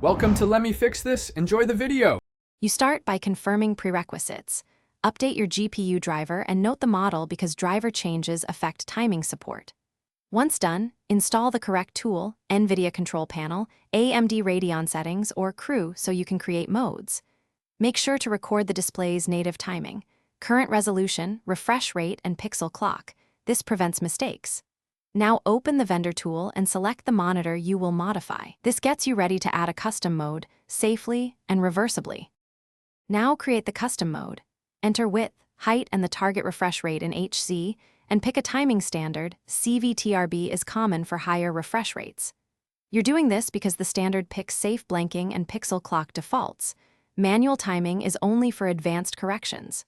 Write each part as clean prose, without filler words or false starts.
Welcome to Let Me Fix This. Enjoy the video. You start by confirming prerequisites. Update your GPU driver and note the model because driver changes affect timing support. Once done, install the correct tool, NVIDIA Control Panel, AMD Radeon settings, or Crew so you can create modes. Make sure to record the display's native timing, current resolution, refresh rate, and pixel clock. This prevents mistakes. Now open the vendor tool and select the monitor you will modify. This gets you ready to add a custom mode, safely and reversibly. Now create the custom mode. Enter width, height, and the target refresh rate in HC, and pick a timing standard. CVTRB is common for higher refresh rates. You're doing this because the standard picks safe blanking and pixel clock defaults. Manual timing is only for advanced corrections.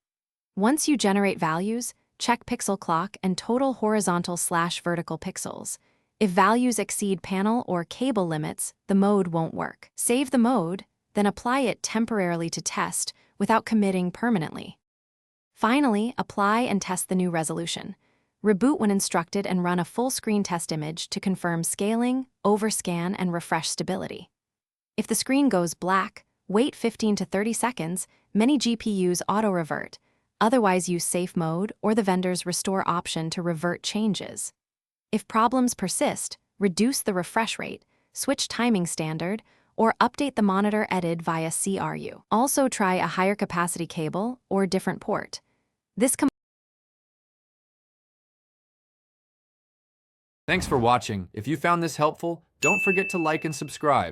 Once you generate values, check pixel clock and total horizontal/vertical pixels. If values exceed panel or cable limits, the mode won't work. Save the mode, then apply it temporarily to test without committing permanently. Finally, apply and test the new resolution. Reboot when instructed and run a full-screen test image to confirm scaling, overscan, and refresh stability. If the screen goes black, wait 15 to 30 seconds. Many GPUs auto-revert. Otherwise, use safe mode or the vendor's restore option to revert changes. If problems persist, reduce the refresh rate, switch timing standard, or update the monitor edited via CRU. Also try a higher capacity cable or different port. Thanks for watching. If you found this helpful, don't forget to like and subscribe.